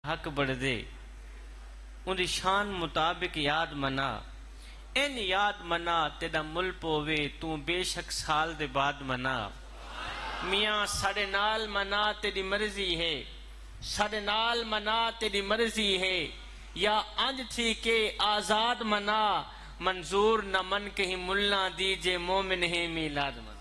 حق بڑھ دے ان دی شان مطابق یاد منا ان یاد منا تیرا مل پوے تو بے شک سال دے بعد منا میاں ساڑے نال منا تیری مرضی ہے ساڑے نال منا تیری مرضی ہے یا انج تھی کہ آزاد منا منظور نہ من کہیں ملنا دیجے مومن ہے میلاد منا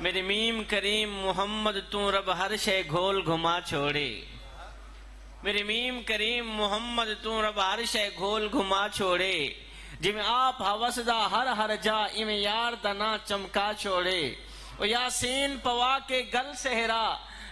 میرے میم کریم محمد تو رب ہر شے گھول گھما چھوڑے میرے میم کریم محمد تو رب ہر شے گھول گھما چھوڑے جی میں آپ حوث دا ہر جا ایویں یار دا نا چمکا چھوڑے او یاسین پوا کے گل سہرا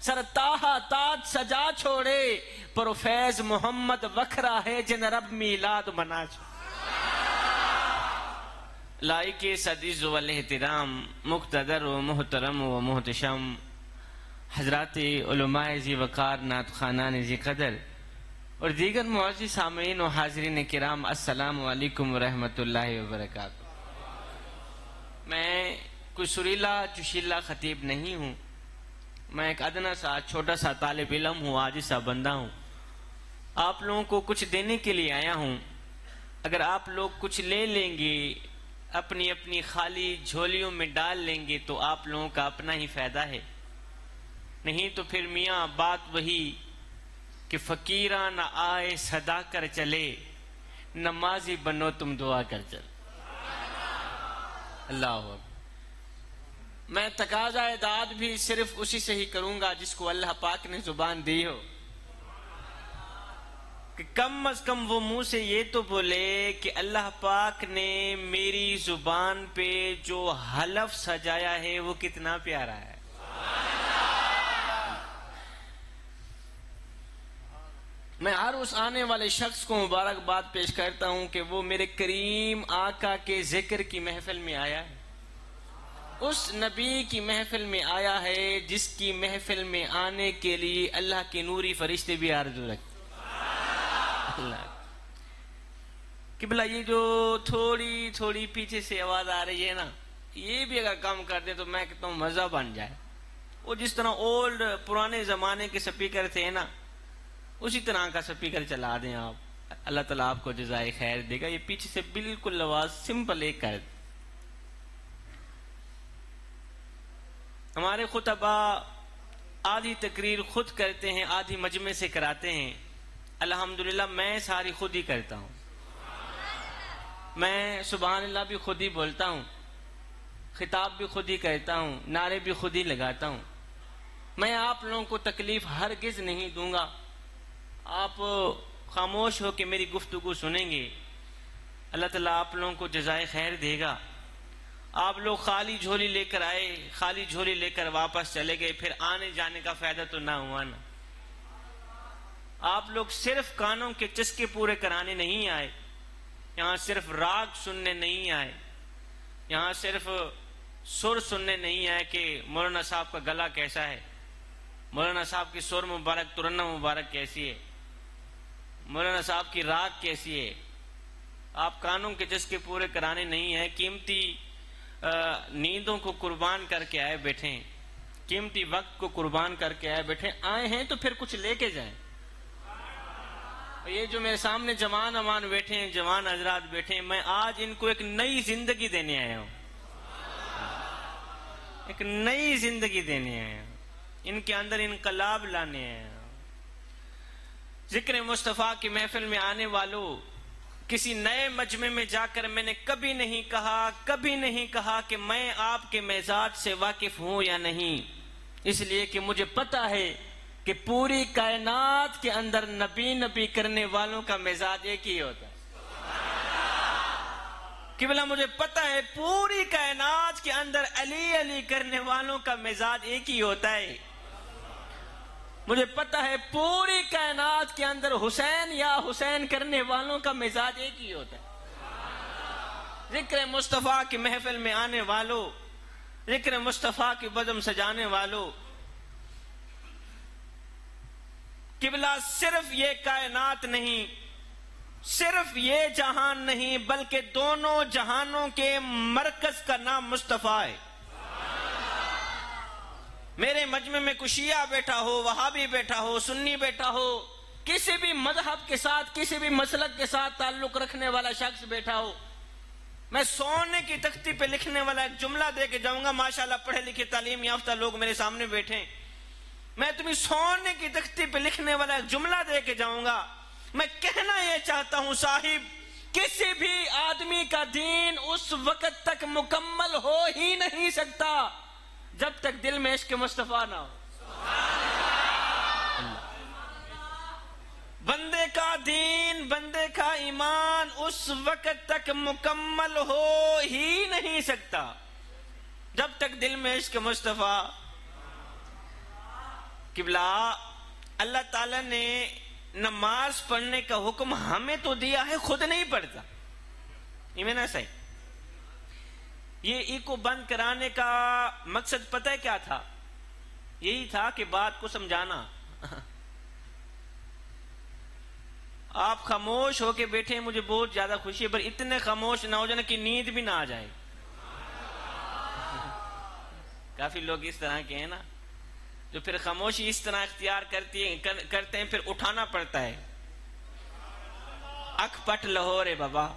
سر تاہا تاج سجا چھوڑے پر فیض محمد وکھرا ہے جن رب میلاد منا چھوڑے لائق صدیز والاحترام مقتدر و محترم و محتشم حضرات علماء ذی وقار نعت خانان ذی قدر اور دیگر معزز سامعین و حاضرین کرام السلام علیکم ورحمۃ اللہ وبرکاتہ۔ میں کوئی سریلا جوشیلا خطیب نہیں ہوں، میں ایک ادنا سا چھوٹا سا طالب علم ہوں، عاجز سا بندہ ہوں، آپ لوگوں کو کچھ دینے کے لیے آیا ہوں۔ اگر آپ لوگ کچھ لے لیں گے اپنی اپنی خالی جھولیوں میں ڈال لیں گے تو آپ لوگوں کا اپنا ہی فائدہ ہے، نہیں تو پھر میاں بات وہی کہ فقیراں نہ آئے صدا کر چلے نمازی بنو تم دعا کر چل۔ اللہ اکبر۔ میں تقاضا داد بھی صرف اسی سے ہی کروں گا جس کو اللہ پاک نے زبان دی ہو، کہ کم از کم وہ منہ سے یہ تو بولے کہ اللہ پاک نے میری زبان پہ جو حلف سجایا ہے وہ کتنا پیارا ہے۔ میں ہر اس آنے والے شخص کو مبارکباد پیش کرتا ہوں کہ وہ میرے کریم آقا کے ذکر کی محفل میں آیا ہے، اس نبی کی محفل میں آیا ہے جس کی محفل میں آنے کے لیے اللہ کے نوری فرشتے بھی آرزو رکھتے۔ قبلہ یہ جو تھوڑی تھوڑی پیچھے سے آواز آ رہی ہے نا، یہ بھی اگر کم کر دیں تو میں کہتا ہوں مزہ بن جائے۔ وہ جس طرح اولڈ پرانے زمانے کے سپیکر تھے نا، اسی طرح کا سپیکر چلا دیں آپ، اللہ تعالیٰ آپ کو جزائے خیر دے گا۔ یہ پیچھے سے بالکل آواز سمپل ایک کر دیں۔ ہمارے خطبہ آدھی تقریر خود کرتے ہیں، آدھی مجمع سے کراتے ہیں۔ الحمدللہ میں ساری خود ہی کرتا ہوں، میں سبحان اللہ بھی خود ہی بولتا ہوں، خطاب بھی خود ہی کرتا ہوں، نعرے بھی خود ہی لگاتا ہوں۔ میں آپ لوگوں کو تکلیف ہرگز نہیں دوں گا، آپ خاموش ہو کے میری گفتگو سنیں گے، اللہ تعالیٰ آپ لوگوں کو جزائے خیر دے گا۔ آپ لوگ خالی جھولی لے کر آئے، خالی جھولی لے کر واپس چلے گئے، پھر آنے جانے کا فائدہ تو نہ ہوا نا۔ آپ لوگ صرف کانوں کے چسکے پورے کرانے نہیں آئے، یہاں صرف راگ سننے نہیں آئے، یہاں صرف سر سننے نہیں آئے کہ مولانا صاحب کا گلا کیسا ہے، مولانا صاحب کی سر مبارک ترنم مبارک کیسی ہے، مولانا صاحب کی راگ کیسی ہے۔ آپ کانوں کے چسکے پورے کرانے نہیں آئے، قیمتی نیندوں کو قربان کر کے آئے بیٹھے ہیں، قیمتی وقت کو قربان کر کے آئے بیٹھے آئے ہیں تو پھر کچھ لے کے جائیں۔ یہ جو میرے سامنے جوان امان بیٹھے ہیں، جوان حضرات بیٹھے ہیں، میں آج ان کو ایک نئی زندگی دینے آیا ہوں، ایک نئی زندگی دینے آیا ہوں، ان کے اندر انقلاب لانے آیا ہوں۔ ذکر مصطفیٰ کی محفل میں آنے والوں، کسی نئے مجمع میں جا کر میں نے کبھی نہیں کہا کہ میں آپ کے مزاج سے واقف ہوں یا نہیں، اس لیے کہ مجھے پتا ہے کہ پوری کائنات کے اندر نبی کرنے والوں کا مزاج ایک ہی ہوتا ہے۔ قبلہ مجھے پتا ہے پوری کائنات کے اندر علی کرنے والوں کا مزاج ایک ہی ہوتا ہے۔ مجھے پتا ہے پوری کائنات کے اندر حسین یا حسین کرنے والوں کا مزاج ایک ہی ہوتا ہے۔ ذکر مصطفیٰ کی محفل میں آنے والوں، ذکر مصطفیٰ کی بزم سجانے والوں، قبلہ صرف یہ کائنات نہیں، صرف یہ جہان نہیں، بلکہ دونوں جہانوں کے مرکز کا نام مصطفیٰ ہے۔ میرے مجمع میں کوئی شیعہ بیٹھا ہو، وہابی بیٹھا ہو، سنی بیٹھا ہو، کسی بھی مذہب کے ساتھ، کسی بھی مسلک کے ساتھ تعلق رکھنے والا شخص بیٹھا ہو، میں سونے کی تختی پہ لکھنے والا ایک جملہ دے کے جاؤں گا. ماشاءاللہ پڑھے لکھے تعلیم یافتہ لوگ میرے سامنے بیٹھے ہیں. میں تمہیں سونے کی تختی پہ لکھنے والا ایک جملہ دے کے جاؤں گا. میں کہنا یہ چاہتا ہوں صاحب، کسی بھی آدمی کا دین اس وقت تک مکمل ہو ہی نہیں سکتا جب تک دل میں عشق مصطفیٰ نہ ہو. بندے کا دین، بندے کا ایمان اس وقت تک مکمل ہو ہی نہیں سکتا جب تک دل میں عشق مصطفیٰ. قبلہ، اللہ تعالیٰ نے نماز پڑھنے کا حکم ہمیں تو دیا ہے، خود نہیں پڑھتا. یہ میں نہ صحیح. یہ کو بند کرانے کا مقصد پتہ ہے کیا تھا؟ یہی تھا کہ بات کو سمجھانا. آپ خاموش ہو کے بیٹھے ہیں، مجھے بہت زیادہ خوشی ہے، پر اتنے خاموش نہ ہو جانا کہ نیند بھی نہ آ جائے. کافی لوگ اس طرح کے ہیں نا، جو پھر خاموشی اس طرح اختیار کرتے ہیں، پھر اٹھانا پڑتا ہے. اکھ پٹ لاہور ہے بابا.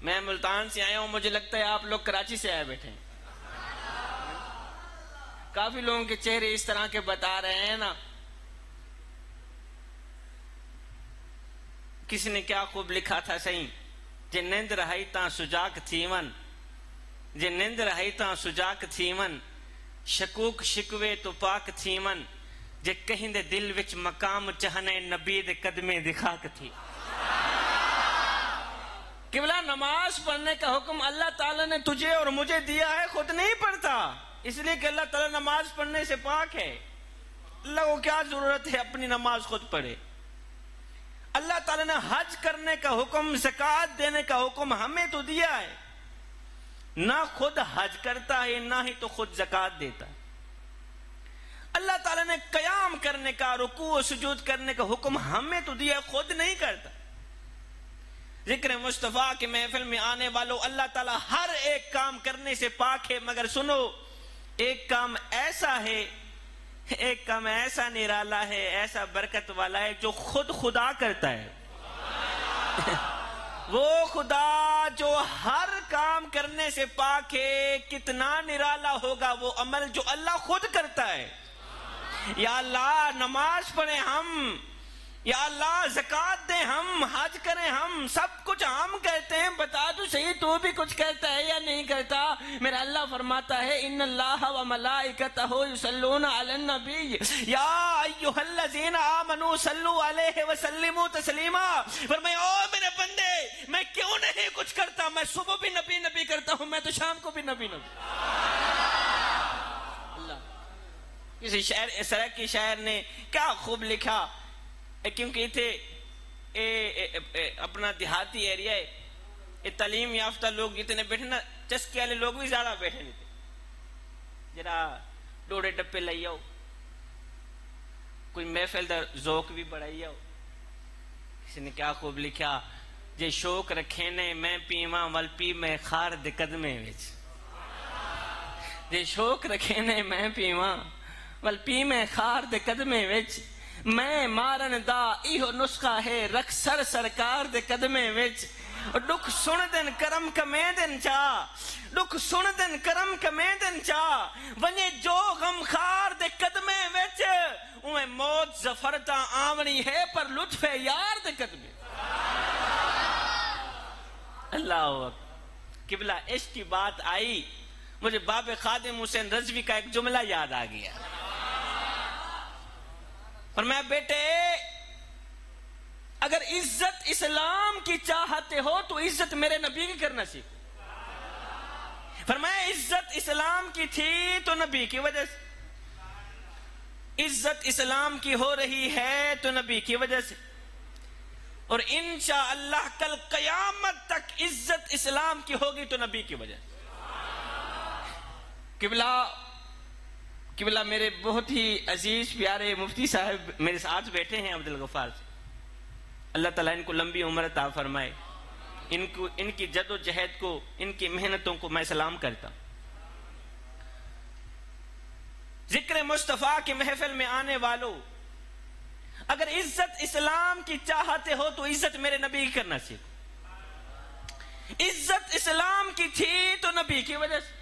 میں ملتان سے آیا ہوں، مجھے لگتا ہے آپ لوگ کراچی سے آئے بیٹھے ہیں. کافی لوگوں کے چہرے اس طرح کے بتا رہے ہیں نا. کسی نے کیا خوب لکھا تھا صحیح، جے نیند رہائی تاں سجاک تھیون، جے نیند رہائی تاں سجاک تھیون، شکوک شکوے تو پاک تھیون، جے کہیں دے دل وچ مقام چہنے نبی دے قدمے دکھاک تھی. قبلہ، نماز پڑھنے کا حکم اللہ تعالیٰ نے تجھے اور مجھے دیا ہے، خود نہیں پڑھتا. اس لیے کہ اللہ تعالیٰ نماز پڑھنے سے پاک ہے. اللہ کو کیا ضرورت ہے اپنی نماز خود پڑھے. اللہ تعالیٰ نے حج کرنے کا حکم، زکوٰۃ دینے کا حکم ہمیں تو دیا ہے. نہ خود حج کرتا ہے، نہ ہی تو خود زکوٰۃ دیتا ہے. اللہ تعالیٰ نے قیام کرنے کا، رکوع و سجود کرنے کا حکم ہمیں تو دیا ہے، خود نہیں کرتا. ذکر مصطفیٰ کے محفل میں آنے والوں، اللہ تعالیٰ ہر ایک کام کرنے سے پاک ہے، مگر سنو، ایک کام ایسا ہے، ایک کام ایسا نرالا ہے، ایسا برکت والا ہے جو خود خدا کرتا ہے. وہ خدا جو ہر کام کرنے سے پاک ہے، کتنا نرالا ہوگا وہ عمل جو اللہ خود کرتا ہے. یا اللہ نماز پڑھیں ہم، یا اللہ زکوٰۃ دیں ہم، حج کریں ہم، سب کچھ ہم کہتے ہیں. بتا تو صحیح، تو بھی کچھ کہتا ہے یا نہیں کرتا؟ میرا اللہ فرماتا ہے ان اللہ و ملائکتہ یصلون علی النبی یا ایھا الذین آمنوا صلوا علیہ وسلموا تسلیما. فرمایا او میرے بندے، میں کیوں نہیں کچھ کرتا؟ میں صبح بھی نبی نبی کرتا ہوں، میں تو شام کو بھی نبی نبی. اللہ، کسی شاعر، سرک کی شاعر نے کیا خوب لکھا، کیونکہ اتنے اپنا دیہاتی ایریا ہے، یہ تعلیم یافتہ لوگ جتنے بیٹھے نا، چسکے والے لوگ بھی زیادہ بیٹھے نہیں تھے. ذرا ڈوڑے ڈپے لئی آؤ، کوئی محفل دا ذوق بھی بڑھائی آؤ. کسی نے کیا خوب لکھا، جے شوق رکھے نے میں پیواں ول پی میں خار دے قدمے وچ. جے شوق رکھے نے میں پیواں ول پی میں خار دے قدمے وچ، میں مارن دا ایہو نسخہ ہے رکھ سر سرکار دے قدمے وچ. دکھ سن دن کرم کمے دن چا، دکھ سن دن کرم کمے دن چا، ونجے جو غم خار دے قدمے وچ، اوے موت ظفر تا آونی ہے پر لطف یار دے قدمے. اللہ اکبر. قبلہ، عشق کی بات آئی، مجھے باب خادم حسین رضوی کا ایک جملہ یاد آ گیا. اور میں بیٹے، اگر عزت اسلام کی چاہتے ہو تو عزت میرے نبی کی کرنا سیکھو. فرمایا عزت اسلام کی تھی تو نبی کی وجہ سے، عزت اسلام کی ہو رہی ہے تو نبی کی وجہ سے، اور انشاءاللہ کل قیامت تک عزت اسلام کی ہوگی تو نبی کی وجہ سے. قبلہ میرے بہت ہی عزیز پیارے مفتی صاحب میرے ساتھ بیٹھے ہیں عبدالغفار سے، اللہ تعالیٰ ان کو لمبی عمر عطا فرمائے. ان کی جد و جہد کو، ان کی محنتوں کو میں سلام کرتا ہوں. ذکر مصطفیٰ کی محفل میں آنے والوں، اگر عزت اسلام کی چاہتے ہو تو عزت میرے نبی کی کرنا سیکھو۔ عزت اسلام کی تھی تو نبی کی وجہ سے،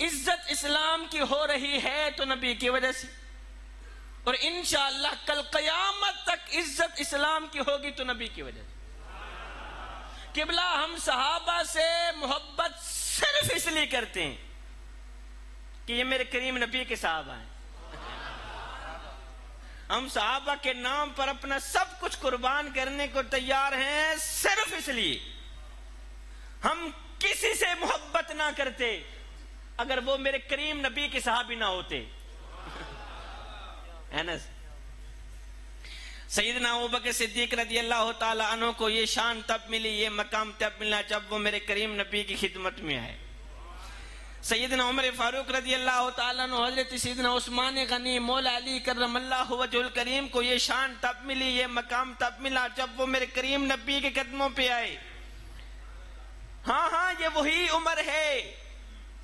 عزت اسلام کی ہو رہی ہے تو نبی کی وجہ سے، اور انشاءاللہ کل قیامت تک عزت اسلام کی ہوگی تو نبی کی وجہ سے۔ قبلہ ہم صحابہ سے محبت صرف اس لیے کرتے ہیں کہ یہ میرے کریم نبی کے صحابہ ہیں۔ ہم صحابہ کے نام پر اپنا سب کچھ قربان کرنے کو تیار ہیں صرف اس لیے۔ ہم کسی سے محبت نہ کرتے اگر وہ میرے کریم نبی کے صحابی نہ ہوتے۔ سیدنا ابوبکر صدیق رضی اللہ تعالی عنہ کو یہ شان تب ملی، یہ مقام تب ملا جب وہ میرے کریم نبی کی خدمت میں آئے۔ سیدنا عمر فاروق رضی اللہ تعالیٰ عنہ، حضرت سیدنا عثمان غنی، مولا علی کرم اللہ وجہ الکریم کو یہ شان تب ملی، یہ مقام تب ملا جب وہ میرے کریم نبی کے قدموں پہ آئے۔ ہاں یہ وہی عمر ہے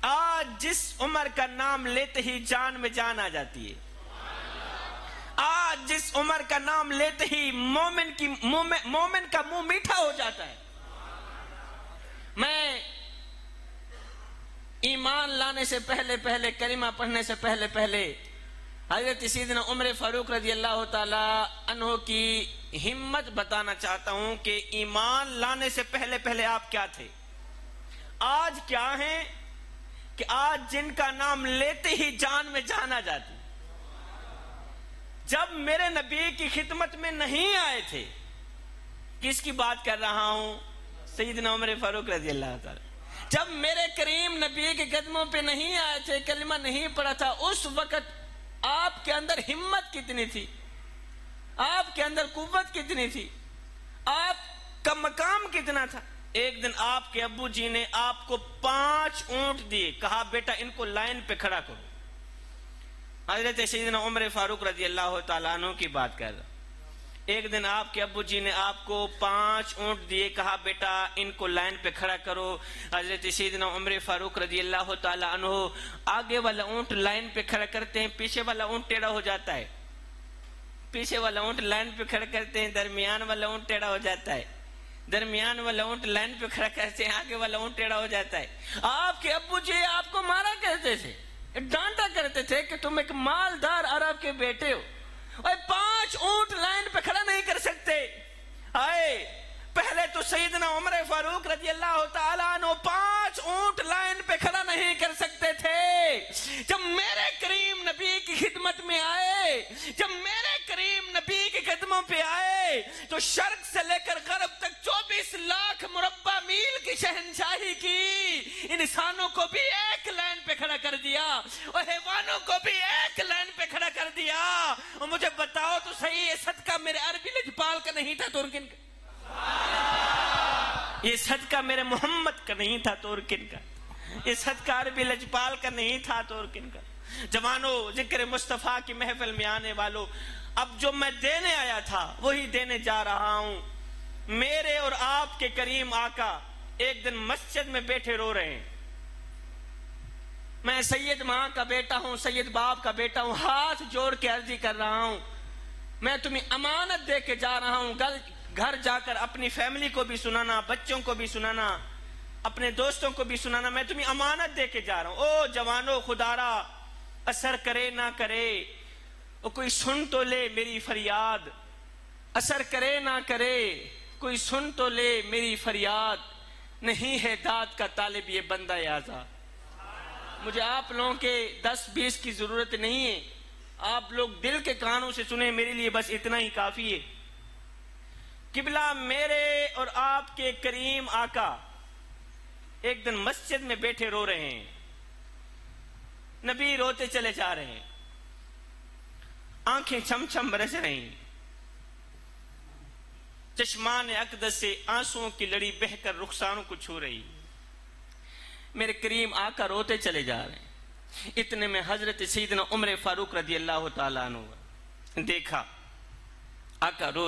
آج جس عمر کا نام لیتے ہی جان میں جان آ جاتی ہے، آج جس عمر کا نام لیتے ہی مومن کا منہ میٹھا ہو جاتا ہے۔ میں ایمان لانے سے پہلے کلمہ پڑھنے سے پہلے حضرت سیدنا عمر فاروق رضی اللہ تعالی عنہ کی ہمت بتانا چاہتا ہوں کہ ایمان لانے سے پہلے آپ کیا تھے، آج کیا ہیں، کہ آج جن کا نام لیتے ہی جان میں جان آ جاتی۔ جب میرے نبی کی خدمت میں نہیں آئے تھے، کس کی بات کر رہا ہوں، سیدنا عمر فاروق رضی اللہ تعالی، جب میرے کریم نبی کے قدموں پہ نہیں آئے تھے، کلمہ نہیں پڑھا تھا، اس وقت آپ کے اندر ہمت کتنی تھی، آپ کے اندر قوت کتنی تھی، آپ کا مقام کتنا تھا۔ ایک دن آپ کے ابو جی نے آپ کو 5 اونٹ دیے، کہا بیٹا ان کو لائن پہ کھڑا کرو۔ حضرت سیدنا عمر فاروق رضی اللہ تعالیٰ عنہ کی بات کر رہا۔ ایک دن آپ کے ابو جی نے آپ کو 5 اونٹ دیے، کہا بیٹا ان کو لائن پہ کھڑا کرو۔ حضرت سیدنا عمر فاروق رضی اللہ تعالیٰ عنہ آگے والا اونٹ لائن پہ کھڑا کرتے ہیں، پیچھے والا اونٹ ٹیڑھا ہو جاتا ہے، پیچھے والا اونٹ لائن پہ کھڑا کرتے ہیں، درمیان والا اونٹ ٹیڑھا ہو جاتا ہے، درمیان والا اونٹ لائن پہ کھڑا کرتے ہیں، آگے والا اونٹ ٹیڑھا ہو جاتا ہے۔ آپ کے ابو جی آپ کو مارا کرتے تھے، ڈانٹا کرتے تھے کہ تم ایک مالدار عرب کے بیٹے ہو، اور 5 اونٹ لائن پہ کھڑا نہیں کر سکتے۔ پہلے تو سیدنا عمر فاروق رضی اللہ تعالیٰ عنہ 5 اونٹ لائن پہ کھڑا نہیں کر سکتے تھے۔ جب میرے کریم نبی کی خدمت میں آئے، جب میرے کریم نبی کے قدموں پہ آئے، تو شرق سے لے کر غرب تک 24 لاکھ مربع میل کی شہنشاہی کی، انسانوں کو بھی ایک لائن پہ کھڑا کر دیا اور حیوانوں کو بھی ایک لائن پہ کھڑا کر دیا۔ اور مجھے بتاؤ تو صحیح، یہ صدقہ میرے عربی لجپال کا نہیں تھا تو اور کن کا؟ یہ صدقہ میرے محمد کا نہیں تھا تو اور کن کا؟ یہ صدقہ عربی لجپال کا نہیں تھا تو اور کن کا؟ جوانوں، ذکر مصطفیٰ کی محفل میں آنے والوں، اب جو میں دینے آیا تھا وہی دینے جا رہا ہوں۔ میرے اور آپ کے کریم آقا ایک دن مسجد میں بیٹھے رو رہے ہیں۔ میں سید ماں کا بیٹا ہوں، سید باپ کا بیٹا ہوں، ہاتھ جوڑ کے عرضی کر رہا ہوں، میں تمہیں امانت دے کے جا رہا ہوں، گھر جا کر اپنی فیملی کو بھی سنانا، بچوں کو بھی سنانا، اپنے دوستوں کو بھی سنانا، میں تمہیں امانت دے کے جا رہا ہوں۔ او جوانو، خدارا اثر کرے نہ کرے، او کوئی سن تو لے میری فریاد، اثر کرے نہ کرے کوئی سن تو لے میری فریاد، نہیں ہے داد کا طالب یہ بندہ آزاد۔ مجھے آپ لوگوں کے 10-20 کی ضرورت نہیں ہے، آپ لوگ دل کے کانوں سے سنیں، میرے لیے بس اتنا ہی کافی ہے۔ قبلہ میرے اور آپ کے کریم آقا ایک دن مسجد میں بیٹھے رو رہے ہیں، نبی روتے چلے جا رہے ہیں، آنکھیں چھم چھم برس رہی، چشمان اقدس سے آنسوؤں کی لڑی بہہ کر رخساروں کو چھو رہی، میرے کریم آقا روتے چلے جا رہے ہیں۔ اتنے میں حضرت سیدنا عمر فاروق رضی اللہ تعالیٰ عنہ دیکھا آقا رو رہے